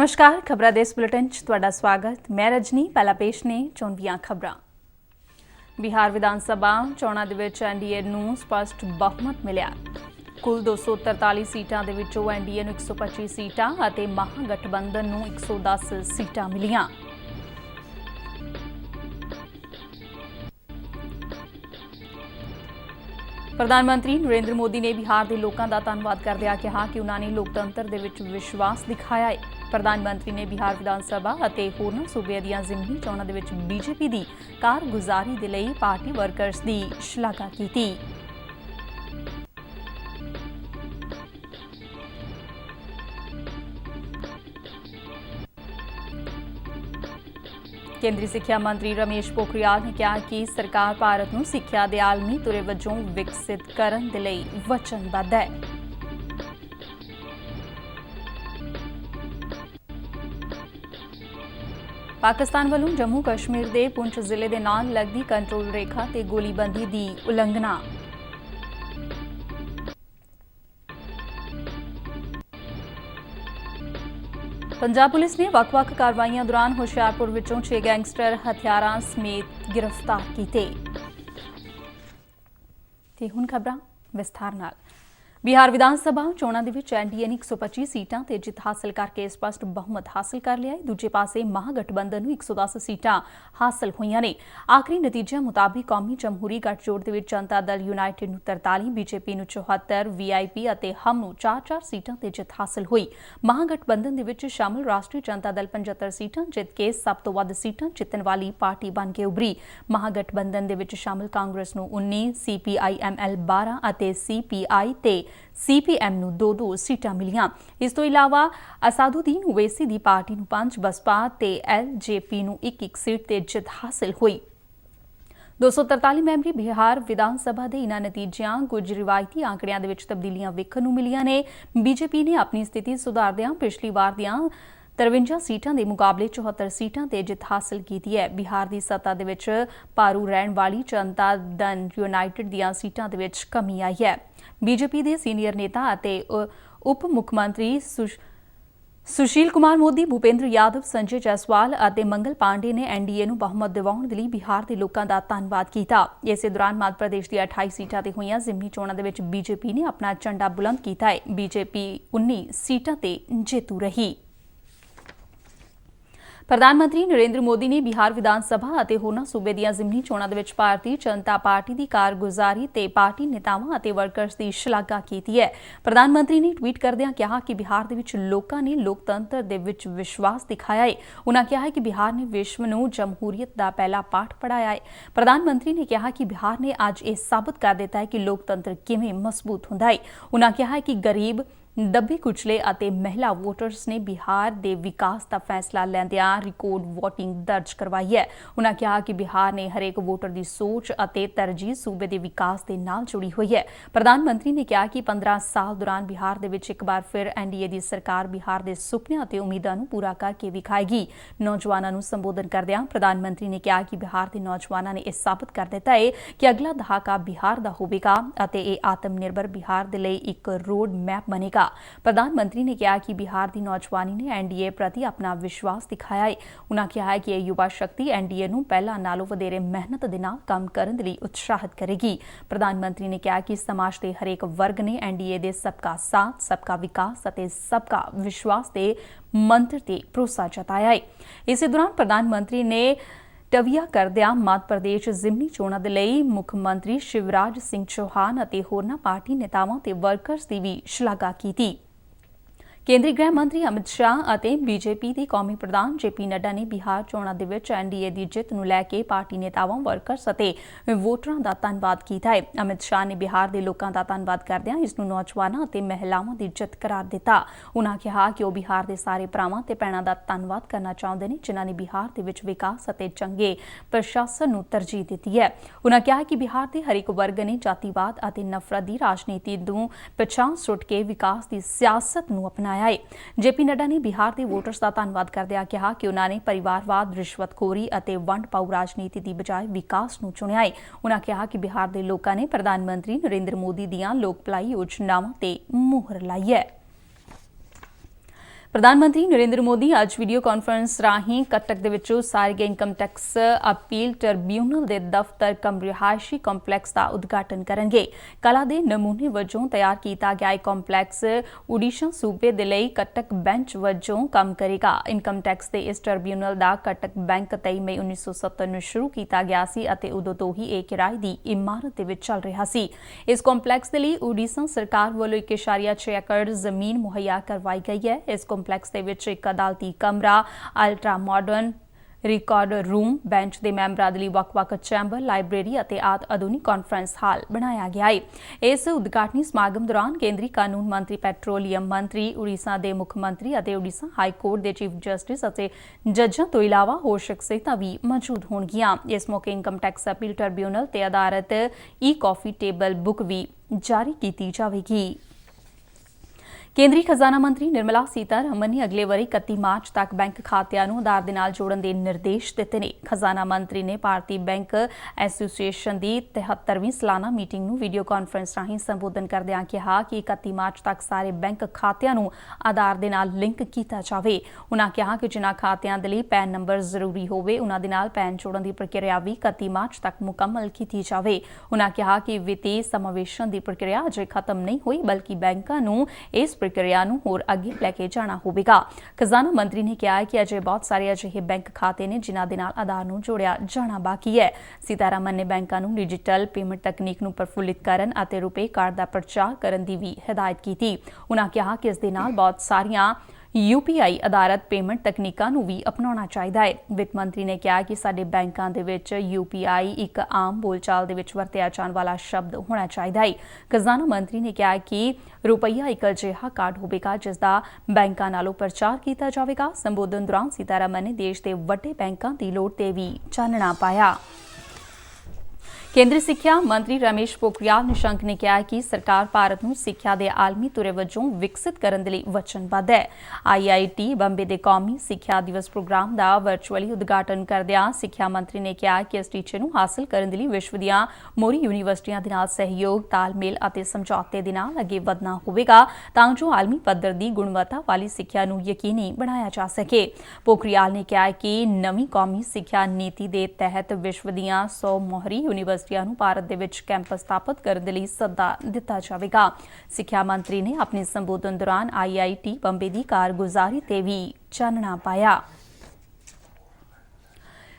नमस्कार, खबरां देश बुलेटिन च तुहाडा स्वागत। मैं रजनी। पहला पेश ने चोण दीआं खबरां। बिहार विधान सभा चोणां दे विच एनडीए नूं स्पष्ट बहुमत मिलिआ। कुल 243 सीटां दे विचों एनडीए नूं 125 सीटां अते महागठबंधन नूं 110 सीटां मिलीआं। प्रधानमंत्री नरेंद्र मोदी ने बिहार के लोगों का धन्यवाद करदिआं कहा कि उन्होंने लोकतंत्र दे विच विश्वास दिखाया है। प्रधानमंत्री ने बिहार विधान सभा अते होरनां सूबे दीआं जिमनी चोणां दे विच बीजेपी की कारगुजारी दे लई पार्टी वर्कर्स की शलाघा कीती। केंद्रीय सिक्ख्या मंत्री रमेश पोखरियाल ने कहा कि सरकार भारत नूं सिक्ख्या दे आलमी तुरे वजों विकसित करन दे लई वचनबद्ध है। पाकिस्तान वालों जम्मू कश्मीर के पुंछ जिले के नाल लगदी कंट्रोल रेखा ते गोलीबंदी की उलंघना। पंजाब पुलिस ने वक्-वक् कार्रवाइयां दौरान हुशियारपुर विचों 6 गैंगस्टर हथियारां समेत गिरफ्तार कीते। ते हुण खबरां विस्तार नाल। बिहार विधान सभा चोणां दे विच एनडीए ने 125 सीटां ते जित हासिल करके स्पष्ट बहुमत हासिल कर लिया है। दूजे पासे महागठबंधन नूं 110 सीटां हासिल होईआं ने। आखिरी नतीजिਆਂ मुताबिक कौमी जमहूरी गठजोड़ दे विच जनता दल यूनाइटेड नूं 43, बीजेपी नूं 74, वीआईपी अते हम नूं 4-4 सीटां ते जित हासिल हुई। महागठबंधन दे विच शामिल राष्ट्रीय जनता दल 75 सीटां जित के सब तो वध सीटां जितण वाली पार्टी बन के उभरी। महागठबंधन दे विच शामिल कांग्रेस नूं 19, सीपीआईएमएल 12 अते सीपीआई ते सीपीएम नूं 2-2 सीटां मिलीआं। इस तो इलावा असादुद्दीन ओवैसी दी पार्टी नूं 5, बसपा ते एलजेपी नूं 1-1 सीट ते जित हासिल हुई। 243 मैंबरी बिहार विधान सभा के इन्हां नतीजिਆਂ कुछ रिवायती आंकड़ियां दे विच तब्दीलियां वेखण नूं मिलीआं ने। बीजेपी ने अपनी स्थिति सुधारदिआं पिछली वार दिआं 53 सीटां के मुकाबले 74 सीटां ते जित हासिल की है। बिहार की सत्ता दे विच पारू रहण वाली जनता दल यूनाइटेड दीआं सीटां दे विच कमी आई है। बीजेपी के सीनियर नेता अते उप मुख्यमंत्री सुशील कुमार मोदी, भूपेंद्र यादव, संजय जायसवाल अते मंगल पांडे ने एनडीए नूं बहुमत दिवाउण दे लई बिहार के लोगों का धन्नवाद किया। इस दौरान मध्य प्रदेश की 28 सीटां ते होईआं जिमनी चोणां दे विच बीजेपी ने अपना झंडा बुलंद किया है। बीजेपी 19 सीटां ते जेतू रही। प्रधानमंत्री नरेंद्र मोदी ने बिहार विधान सभा अते होरनां सूबे दीआं जिमनी चोणां दे विच भारतीय जनता पार्टी की कारगुजारी ते पार्टी नेतावां अते वर्कर्स की शलाघा कीती है। प्रधानमंत्री ने ट्वीट करदिआं कहा कि बिहार दे विच लोकां ने लोकतंत्र दे विच विश्वास दिखाया है। उन्होंने कहा है कि बिहार ने विश्व नूं जमहूरीयत का पहला पाठ पढ़ाया है। प्रधानमंत्री ने कहा कि बिहार ने अज ये साबित कर दिता है कि लोकतंत्र किवें मजबूत हुंदा है। उन्होंने कहा है कि गरीब, दबे कुचले अते महिला वोटर्स ने बिहार के विकास का फैसला लैंदिआं रिकॉर्ड वोटिंग दर्ज करवाई है। उन्होंने कहा कि बिहार ने हरेक वोटर की सोच अते तरजीह सूबे के विकास के नाल जुड़ी हुई है। प्रधानमंत्री ने कहा कि 15 साल दौरान बिहार दे विच एक बार फिर एनडीए की सरकार बिहार के सुपने अते उम्मीदां नूं पूरा करके विखाएगी। नौजवानों नूं संबोधन करदिआं प्रधानमंत्री ने कहा कि बिहार के नौजवानों ने यह साबित कर दिता है कि अगला दहाका बिहार का होवेगा अते यह आत्मनिर्भर बिहार के लिए एक रोड मैप बनेगा। प्रधानमंत्री ने कहा कि बिहार की नौजवानी ने एनडीए प्रति अपना विश्वास दिखाया है। उन्होंने कहा कि यह युवा शक्ति एनडीए नूं पहला नालों वधेरे मेहनत दे नाल काम करन दे लई उत्साहित करेगी। प्रधानमंत्री ने कहा कि समाज के हरेक वर्ग ने एनडीए दे सबका साथ, सबका विकास अते सबका विश्वास के मंत्र ते भरोसा जताया है। इस दौरान प्रधानमंत्री ने टविया करदिआं मध्य प्रदेश जिमनी चोणां दे लई मुख्यमंत्री शिवराज सिंह चौहान अते होरनां पार्टी नेतावां ते वर्कर्स की भी शलाघा कीती। केंद्रीय गृह मंत्री अमित शाह अते बीजेपी के कौमी प्रधान जेपी नड्डा ने बिहार चोणां दे विच एनडीए की जित नूं लैके पार्टी नेतावां, वर्कर्स अते वोटरां का धन्नवाद किया है। अमित शाह ने बिहार के लोगों का धन्नवाद करदिआं इस नूं नौजवानां अते महिलावां की जित करार दिता। उन्होंने कहा कि वह बिहार के सारे भरावां ते भैणां का धन्नवाद करना चाहुंदे ने जिन्हां ने बिहार दे विच विकास अते चंगे प्रशासन नूं तरजीह दित्ती है। उन्होंने कहा कि बिहार के हरेक वर्ग ने जातिवाद अते नफरत की राजनीति नूं पछाण सुट के विकास की सियासत नूं अपनाया है। जेपी नड्डा ने बिहार के वोटर्स का धन्नवाद करदिआं कहा कि उन्होंने परिवारवाद, रिश्वतखोरी अते वंड पाऊ राजनीति की बजाय विकास नूं चुनिया है। उन्होंने कहा कि बिहार के लोगों ने प्रधानमंत्री नरेंद्र मोदी दीआं लोक भलाई योजनावां ते मोहर लाई है। ਪ੍ਰਧਾਨ ਮੰਤਰੀ ਨਰਿੰਦਰ ਮੋਦੀ ਅੱਜ ਵੀਡੀਓ ਕਾਨਫਰੰਸ ਰਾਹੀਂ ਕਟਕ ਦੇ ਵਿੱਚੋਂ ਸਾਰੇ ਇਨਕਮ ਟੈਕਸ ਅਪੀਲ ਟ੍ਰਿਬਿਊਨਲ ਦੇ ਦਫ਼ਤਰ ਕਮ ਰਿਹਾਇਸ਼ੀ ਕੰਪਲੈਕਸ ਦਾ ਉਦਘਾਟਨ ਕਰਨਗੇ। ਕਲਾ ਦੇ ਨਮੂਨੇ ਵਜੋਂ ਤਿਆਰ ਕੀਤਾ ਗਿਆ ਇਹ ਕੰਪਲੈਕਸ ਓਡੀਸ਼ਾ ਸੂਬੇ ਦੇ ਲਈ ਕਟਕ ਬੈਂਚ ਵਜੋਂ ਕੰਮ ਕਰੇਗਾ। ਇਨਕਮ ਟੈਕਸ ਦੇ ਇਸ ਟ੍ਰਿਬਿਊਨਲ ਦਾ ਕਟਕ ਬੈਂਕ 23 ਮਈ 1970 ਨੂੰ ਸ਼ੁਰੂ ਕੀਤਾ ਗਿਆ ਸੀ ਅਤੇ ਉਦੋਂ ਤੋਂ ਹੀ ਇਹ ਕਿਰਾਏ ਦੀ ਇਮਾਰਤ ਦੇ ਵਿੱਚ ਚੱਲ ਰਿਹਾ ਸੀ। ਇਸ ਕੰਪਲੈਕਸ ਦੇ ਲਈ ਓਡੀਸ਼ਾ ਸਰਕਾਰ ਵੱਲੋਂ 1.6 ਏਕੜ ਜ਼ਮੀਨ ਮੁਹੱਈਆ ਕਰਵਾਈ ਗਈ ਹੈ। ਇਸ ਕੰਪਲੈਕਸ ਦੇ ਵਿੱਚ ਇੱਕ ਅਦਾਲਤੀ ਕਮਰਾ, ultra modern record room, bench ਦੇ ਮੈਂਬਰਾਂ ਦੇ ਲਈ ਵੱਖ-ਵੱਖ ਚੈਂਬਰ, ਲਾਇਬ੍ਰੇਰੀ ਅਤੇ ਆਧੁਨਿਕ ਕਾਨਫਰੰਸ ਹਾਲ ਬਣਾਇਆ ਗਿਆ ਹੈ। ਇਸ ਉਦਘਾਟਨੀ ਸਮਾਗਮ ਦੌਰਾਨ ਕੇਂਦਰੀ ਕਾਨੂੰਨ ਮੰਤਰੀ, ਪੈਟਰੋਲੀਅਮ ਮੰਤਰੀ, ਉੜੀਸਾ ਦੇ ਮੁੱਖ ਮੰਤਰੀ ਅਤੇ ਉੜੀਸਾ ਹਾਈ ਕੋਰਟ ਦੇ ਚੀਫ ਜਸਟਿਸ ਅਤੇ ਜੱਜਾਂ ਤੋਂ ਇਲਾਵਾ ਹੋਰ ਸ਼ਖਸੀਅਤਾਂ ਵੀ ਮੌਜੂਦ ਹੋਣਗੀਆਂ। ਇਸ ਮੌਕੇ ਇਨਕਮ ਟੈਕਸ ਅਪੀਲ ਟ੍ਰਿਬਿਊਨਲ ਤੇ ਆਧਾਰਿਤ ਕਾਫੀ ਟੇਬਲ ਬੁੱਕ ਵੀ ਜਾਰੀ ਕੀਤੀ ਜਾਵੇਗੀ। ਕੇਂਦਰੀ ਖਜ਼ਾਨਾ ਮੰਤਰੀ ਨਿਰਮਲਾ ਸੀਤਾਰਮਨ ਨੇ ਅਗਲੇ ਵਰ੍ਹੇ 31 ਮਾਰਚ ਤੱਕ ਬੈਂਕ ਖਾਤਿਆਂ ਨੂੰ ਆਧਾਰ ਦੇ ਨਾਲ ਜੋੜਨ ਦੇ ਨਿਰਦੇਸ਼ ਦਿੱਤੇ ਨੇ। ਖਜ਼ਾਨਾ ਮੰਤਰੀ ਨੇ ਭਾਰਤੀ ਬੈਂਕ ਐਸੋਸੀਏਸ਼ਨ ਦੀ 73ਵੀਂ ਸਾਲਾਨਾ ਮੀਟਿੰਗ ਨੂੰ ਵੀਡੀਓ ਕਾਨਫਰੰਸ ਰਾਹੀਂ ਸੰਬੋਧਨ ਕਰਦਿਆਂ ਕਿਹਾ ਕਿ 31 ਮਾਰਚ ਤੱਕ ਸਾਰੇ ਬੈਂਕ ਖਾਤਿਆਂ ਨੂੰ ਆਧਾਰ ਦੇ ਨਾਲ ਲਿੰਕ ਕੀਤਾ ਜਾਵੇ। ਉਨ੍ਹਾਂ ਕਿਹਾ ਕਿ ਜਿਨ੍ਹਾਂ ਖਾਤਿਆਂ ਦੇ ਲਈ ਪੈਨ ਨੰਬਰ ਜ਼ਰੂਰੀ ਹੋਵੇ, ਉਨ੍ਹਾਂ ਦੇ ਨਾਲ ਪੈਨ ਜੋੜਨ ਦੀ ਪ੍ਰਕਿਰਿਆ ਵੀ 31 ਮਾਰਚ ਤੱਕ ਮੁਕੰਮਲ ਕੀਤੀ ਜਾਵੇ। ਉਨ੍ਹਾਂ ਕਿਹਾ ਕਿ ਵਿੱਤੀ ਸਮਾਵੇਸ਼ਨ ਦੀ ਪ੍ਰਕਿਰਿਆ ਅਜੇ ਖਤਮ ਨਹੀਂ ਹੋਈ, ਬਲਕਿ ਬੈਂਕਾਂ ਨੂੰ ਇਸ ਪ੍ਰਕਿਰਿਆ ਨੂੰ ਹੋਰ ਅੱਗੇ ਲੈ ਕੇ ਜਾਣਾ ਹੋਵੇਗਾ। ਖਜ਼ਾਨਾ ਮੰਤਰੀ ਨੇ ਕਿਹਾ ਕਿ ਅਜੇ ਬਹੁਤ ਸਾਰੇ ਅਜਿਹੇ ਬੈਂਕ ਖਾਤੇ ਨੇ ਜਿਨ੍ਹਾਂ ਦੇ ਨਾਲ ਆਧਾਰ ਨੂੰ ਜੋੜਿਆ ਜਾਣਾ ਬਾਕੀ ਹੈ। ਸੀਤਾਰਮਨ ਨੇ ਬੈਂਕਾਂ ਨੂੰ ਡਿਜੀਟਲ ਪੇਮੈਂਟ ਤਕਨੀਕ ਨੂੰ ਪ੍ਰਫੁੱਲਿਤ ਕਰਨ ਅਤੇ ਰੁਪੇ ਕਾਰਡ ਦਾ ਪ੍ਰਚਾਰ ਕਰਨ ਦੀ ਵੀ ਹਦਾਇਤ ਕੀਤੀ। ਉਨ੍ਹਾਂ ਕਿਹਾ ਕਿ ਇਸ ਦੇ ਨਾਲ ਬਹੁਤ ਸਾਰੀਆਂ UPI ਆਧਾਰਿਤ ਪੇਮੈਂਟ ਤਕਨੀਕਾਂ ਨੂੰ ਵੀ ਅਪਣਾਉਣਾ ਚਾਹੀਦਾ ਹੈ। ਵਿੱਤ ਮੰਤਰੀ ਨੇ ਕਿਹਾ ਕਿ ਸਾਡੇ ਬੈਂਕਾਂ ਦੇ ਵਿੱਚ UPI ਇੱਕ ਆਮ ਬੋਲਚਾਲ ਦੇ ਵਿੱਚ ਵਰਤਿਆ ਜਾਣ ਵਾਲਾ ਸ਼ਬਦ ਹੋਣਾ ਚਾਹੀਦਾ ਹੈ। ਖਜ਼ਾਨਾ ਮੰਤਰੀ ਨੇ ਕਿਹਾ ਕਿ ਰੁਪਈਆ ਇੱਕ ਅਜਿਹਾ ਕਾਰਡ ਹੋਵੇਗਾ ਜਿਸ ਦਾ ਬੈਂਕਾਂ ਨਾਲੋਂ ਪ੍ਰਚਾਰ ਕੀਤਾ ਜਾਵੇਗਾ। ਸੰਬੋਧਨ ਦੌਰਾਨ ਸੀਤਾਰਮਨ ਨੇ ਦੇਸ਼ ਦੇ ਵੱਡੇ ਬੈਂਕਾਂ ਦੀ ਲੋੜ ਤੇ ਵੀ ਚਾਨਣਾ ਪਾਇਆ। ਕੇਂਦਰੀ ਸਿੱਖਿਆ ਮੰਤਰੀ ਰਮੇਸ਼ ਪੋਖਰਿਆਲ ਨਿਸ਼ੰਕ ਨੇ ਕਿਹਾ ਕਿ ਸਰਕਾਰ ਭਾਰਤ ਨੂੰ ਸਿੱਖਿਆ ਦੇ ਆਲਮੀ ਧੁਰੇ ਵਜੋਂ ਵਿਕਸਿਤ ਕਰਨ ਦੇ ਲਈ ਵਚਨਬੱਧ ਹੈ। IIT ਬੰਬੇ ਦੇ ਕੌਮੀ ਸਿੱਖਿਆ ਦਿਵਸ ਪ੍ਰੋਗਰਾਮ ਦਾ ਵਰਚੁਅਲੀ ਉਦਘਾਟਨ ਕਰਦਿਆਂ ਸਿੱਖਿਆ ਮੰਤਰੀ ਨੇ ਕਿਹਾ ਕਿ ਇਸ ਟੀਚੇ ਨੂੰ ਹਾਸਲ ਕਰਨ ਦੇ ਲਈ ਵਿਸ਼ਵ ਦੀਆਂ ਮੋਹਰੀ ਯੂਨੀਵਰਸਿਟੀਆਂ ਦੇ ਨਾਲ ਸਹਿਯੋਗ, ਤਾਲਮੇਲ ਅਤੇ ਸਮਝੌਤੇ ਦੇ ਨਾਲ ਅੱਗੇ ਵਧਣਾ ਹੋਵੇਗਾ ਤਾਂ ਜੋ ਆਲਮੀ ਪੱਧਰ ਦੀ ਗੁਣਵੱਤਾ ਵਾਲੀ ਸਿੱਖਿਆ ਨੂੰ ਯਕੀਨੀ ਬਣਾਇਆ ਜਾ ਸਕੇ। ਪੋਖਰਿਆਲ ਨੇ ਕਿਹਾ ਕਿ ਨਵੀਂ ਕੌਮੀ ਸਿੱਖਿਆ ਨੀਤੀ ਦੇ ਤਹਿਤ ਵਿਸ਼ਵ ਦੀਆਂ 100 ਮੋਹਰੀ ਯੂਨੀਵਰਸਿਟੀਆਂ ਨੂੰ ਭਾਰਤ ਦੇ ਵਿੱਚ ਕੈਂਪਸ ਸਥਾਪਿਤ ਕਰਨ ਦੇ ਲਈ ਸੱਦਾ ਦਿੱਤਾ ਜਾਵੇਗਾ। ਸਿੱਖਿਆ ਮੰਤਰੀ ਨੇ ਆਪਣੇ ਸੰਬੋਧਨ ਦੌਰਾਨ IIT ਬੰਬੇ ਦੀ ਕਾਰਗੁਜ਼ਾਰੀ ਤੇ ਵੀ ਚਾਨਣਾ ਪਾਇਆ।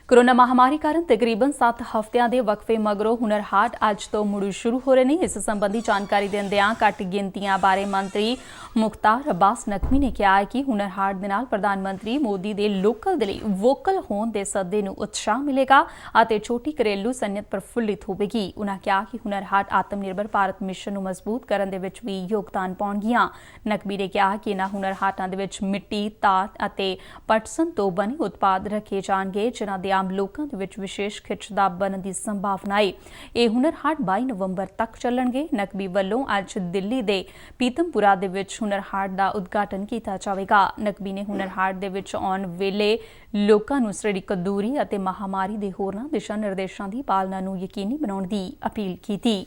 ਕੋਰੋਨਾ ਮਹਾਮਾਰੀ ਕਾਰਨ ਤਕਰੀਬਨ 7 ਹਫ਼ਤਿਆਂ ਦੇ ਵਕਫੇ ਮਗਰੋਂ ਹੁਨਰ ਹਾਟ ਅੱਜ ਤੋਂ ਮੁੜ ਸ਼ੁਰੂ ਹੋ ਰਹੇ ਨੇ। ਇਸ ਸੰਬੰਧੀ ਜਾਣਕਾਰੀ ਦਿੰਦਿਆਂ ਘੱਟ ਗਿਣਤੀਆਂ ਬਾਰੇ ਮੰਤਰੀ ਮੁਖਤਾਰ ਅੱਬਾਸ ਨਕਵੀ ਨੇ ਕਿਹਾ ਕਿ ਹੁਨਰ ਹਾਟ ਦੇ ਨਾਲ ਪ੍ਰਧਾਨ ਮੰਤਰੀ ਮੋਦੀ ਦੇ ਲੋਕਲ ਦੇ ਲਈ ਵੋਕਲ ਹੋਣ ਦੇ ਸੱਦੇ ਨੂੰ ਉਤਸ਼ਾਹ ਮਿਲੇਗਾ ਅਤੇ ਛੋਟੀ ਘਰੇਲੂ ਸਨਅਤ ਪ੍ਰਫੁੱਲਿਤ ਹੋਵੇਗੀ। ਉਨ੍ਹਾਂ ਕਿਹਾ ਕਿ ਹੁਨਰ ਹਾਟ ਆਤਮ ਨਿਰਭਰ ਭਾਰਤ ਮਿਸ਼ਨ ਨੂੰ ਮਜ਼ਬੂਤ ਕਰਨ ਦੇ ਵਿੱਚ ਵੀ ਯੋਗਦਾਨ ਪਾਉਣਗੀਆਂ। ਨਕਵੀ ਨੇ ਕਿਹਾ ਕਿ ਇਹਨਾਂ ਹੁਨਰ ਹਾਟਾਂ ਦੇ ਵਿੱਚ ਮਿੱਟੀ, ਧਾਤ ਅਤੇ ਪਟਸਨ ਤੋਂ ਬਣੇ ਉਤਪਾਦ ਰੱਖੇ ਜਾਣਗੇ ਜਿਨ੍ਹਾਂ ਦੇ ਆਮ ਲੋਕਾਂ ਦੇ ਵਿੱਚ ਵਿਸ਼ੇਸ਼ ਖਿੱਚ ਦਾ ਬਣਨ ਦੀ ਸੰਭਾਵਨਾ ਹੈ। ਇਹ ਹੁਨਰ ਹਾਟ 22 ਨਵੰਬਰ ਤੱਕ ਚੱਲਣਗੇ। ਨਕਵੀ ਵੱਲੋਂ ਅੱਜ ਦਿੱਲੀ ਦੇ ਪੀਤਮਪੁਰਾ ਦੇ ਵਿੱਚ ਹੁਨਰ ਹਾਟ ਦਾ ਉਦਘਾਟਨ ਕੀਤਾ ਜਾਵੇਗਾ। ਨਕਵੀ ਨੇ ਹੁਨਰ ਹਾਟ ਦੇ ਵਿੱਚ ਆਉਣ ਵੇਲੇ ਲੋਕਾਂ ਨੂੰ ਸਰੀਰਕ ਦੂਰੀ ਅਤੇ ਮਹਾਮਾਰੀ ਦੇ ਹੋਰਨਾਂ ਦਿਸ਼ਾ ਨਿਰਦੇਸ਼ਾਂ ਦੀ ਪਾਲਣਾ ਨੂੰ ਯਕੀਨੀ ਬਣਾਉਣ ਦੀ ਅਪੀਲ ਕੀਤੀ।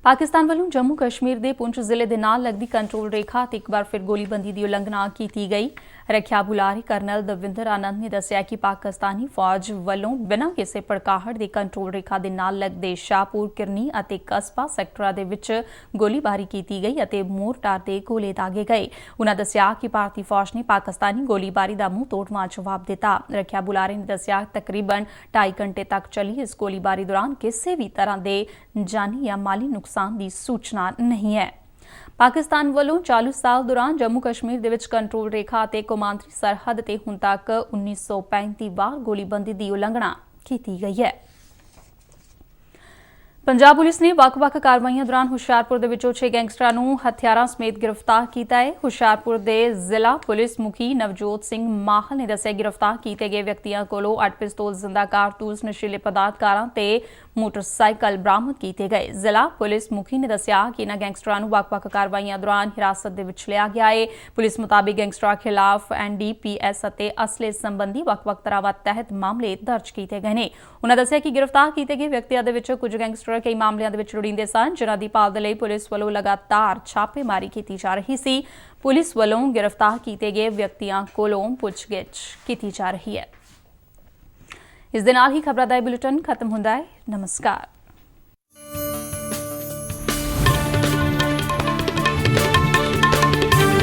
ਪਾਕਿਸਤਾਨ ਵੱਲੋਂ ਜੰਮੂ ਕਸ਼ਮੀਰ ਦੇ ਪੁੰਛ ਜ਼ਿਲ੍ਹੇ ਦੇ ਨਾਲ ਲੱਗਦੀ ਕੰਟਰੋਲ ਰੇਖਾ ਤੇ ਇੱਕ ਵਾਰ ਫਿਰ ਗੋਲੀਬੰਦੀ ਦੀ ਉਲੰਘਣਾ ਕੀਤੀ ਗਈ। ਰੱਖਿਆ ਬੁਲਾਰੇ ਕਰਨਲ ਦਵਿੰਦਰ ਆਨੰਦ ਨੇ ਦੱਸਿਆ ਕਿ ਪਾਕਿਸਤਾਨੀ ਫੌਜ ਵੱਲੋਂ ਬਿਨਾਂ ਕਿਸੇ ਭੜਕਾਹਟ ਦੇ ਕੰਟਰੋਲ ਰੇਖਾ ਦੇ ਨਾਲ ਲੱਗਦੇ ਸ਼ਾਹਪੁਰ, ਕਿਰਨੀ ਅਤੇ ਕਸਬਾ ਸੈਕਟਰਾਂ ਦੇ ਵਿੱਚ ਗੋਲੀਬਾਰੀ ਕੀਤੀ ਗਈ ਅਤੇ ਮੋਰਟਾਰ ਦੇ ਗੋਲੇ ਦਾਗੇ ਗਏ। ਉਨ੍ਹਾਂ ਦੱਸਿਆ ਕਿ ਭਾਰਤੀ ਫੌਜ ਨੇ ਪਾਕਿਸਤਾਨੀ ਗੋਲੀਬਾਰੀ ਦਾ ਮੂੰਹ ਤੋੜਵਾਂ ਜਵਾਬ ਦਿੱਤਾ। ਰੱਖਿਆ ਬੁਲਾਰੇ ਨੇ ਦੱਸਿਆ ਤਕਰੀਬਨ 2.5 ਘੰਟੇ ਤੱਕ ਚੱਲੀ ਇਸ ਗੋਲੀਬਾਰੀ ਦੌਰਾਨ ਕਿਸੇ ਵੀ ਤਰ੍ਹਾਂ ਦੇ ਜਾਨੀ ਜਾਂ ਮਾਲੀ ਨੁਕਸਾਨ ਦੀ ਸੂਚਨਾ ਨਹੀਂ ਹੈ। ਪਾਕਿਸਤਾਨ ਵੱਲੋਂ ਚਾਲੂ ਸਾਲ ਦੌਰਾਨ ਜੰਮੂ ਕਸ਼ਮੀਰ ਦੇ ਵਿੱਚ ਕੰਟਰੋਲ ਰੇਖਾ ਅਤੇ ਕੌਮਾਂਤਰੀ ਸਰਹੱਦ ਤੇ ਹੁਣ ਤੱਕ 1935 ਵਾਰ ਗੋਲੀਬੰਦੀ ਦੀ ਉਲੰਘਣਾ ਕੀਤੀ ਗਈ ਹੈ। ਪੰਜਾਬ ਪੁਲਿਸ ਨੇ ਵੱਖ-ਵੱਖ ਕਾਰਵਾਈਆਂ ਦੌਰਾਨ ਹੁਸ਼ਿਆਰਪੁਰ ਦੇ ਵਿੱਚੋਂ 6 ਗੈਂਗਸਟਰਾਂ ਨੂੰ ਹਥਿਆਰਾਂ ਸਮੇਤ ਗ੍ਰਿਫਤਾਰ ਕੀਤਾ ਹੈ। ਹੁਸ਼ਿਆਰਪੁਰ ਦੇ ਜ਼ਿਲ੍ਹਾ ਪੁਲਿਸ ਮੁਖੀ ਨਵਜੋਤ ਸਿੰਘ ਮਾਹਲ ਨੇ ਦੱਸਿਆ ਗ੍ਰਿਫਤਾਰ ਕੀਤੇ ਗਏ ਵਿਅਕਤੀਆਂ ਕੋਲੋਂ 8 ਪਿਸਤੌਲ, ਜ਼ਿੰਦਾ ਕਾਰਤੂਸ, ਨਸ਼ੀਲੇ ਪਦਾਰਥ, ਕਾਰਾਂ ਤੇ ਮੋਟਰਸਾਈਕਲ ਬਰਾਮਦ ਕੀਤੇ ਗਏ। ਜ਼ਿਲ੍ਹਾ ਪੁਲਿਸ ਮੁਖੀ ਨੇ ਦੱਸਿਆ ਕਿ ਇਹਨਾਂ ਗੈਂਗਸਟਰਾਂ ਨੂੰ ਵੱਖ-ਵੱਖ ਕਾਰਵਾਈਆਂ ਦੌਰਾਨ ਹਿਰਾਸਤ ਦੇ ਵਿੱਚ ਲਿਆ ਗਿਆ ਹੈ। ਪੁਲਿਸ ਮੁਤਾਬਿਕ ਗੈਂਗਸਟਰਾਂ ਖਿਲਾਫ NDPS ਅਤੇ ਅਸਲੇ ਸੰਬੰਧੀ ਵੱਖ-ਵੱਖ ਧਾਰਾਵਾਂ ਤਹਿਤ ਮਾਮਲੇ ਦਰਜ ਕੀਤੇ ਗਏ ਨੇ। ਉਨ੍ਹਾਂ ਦੱਸਿਆ ਕਿ ਗ੍ਰਿਫਤਾਰ ਕੀਤੇ ਗਏ ਵਿਅਕਤੀਆਂ ਦੇ ਵਿੱਚ ਕੁਝ ਗੈਂਗਸਟਰ ਇੰਸਪੈਕਟਰ ਕਈ ਮਾਮਲਿਆਂ ਦੇ ਵਿੱਚ ਲੋੜੀਂਦੇ ਸਨ, ਜਿਨ੍ਹਾਂ ਦੀ ਭਾਲ ਦੇ ਲਈ ਪੁਲਿਸ ਵੱਲੋਂ ਲਗਾਤਾਰ ਛਾਪੇਮਾਰੀ ਕੀਤੀ ਜਾ ਰਹੀ ਸੀ। ਪੁਲਿਸ ਵੱਲੋਂ ਗ੍ਰਿਫਤਾਰ ਕੀਤੇ ਗਏ ਵਿਅਕਤੀਆਂ ਕੋਲੋਂ ਪੁੱਛਗਿੱਛ ਕੀਤੀ ਜਾ ਰਹੀ ਹੈ। ਇਸ ਦੇ ਨਾਲ ਹੀ ਖਬਰਾਂ ਦਾ ਇਹ ਬੁਲੇਟਿਨ ਖਤਮ ਹੁੰਦਾ ਹੈ। ਨਮਸਕਾਰ।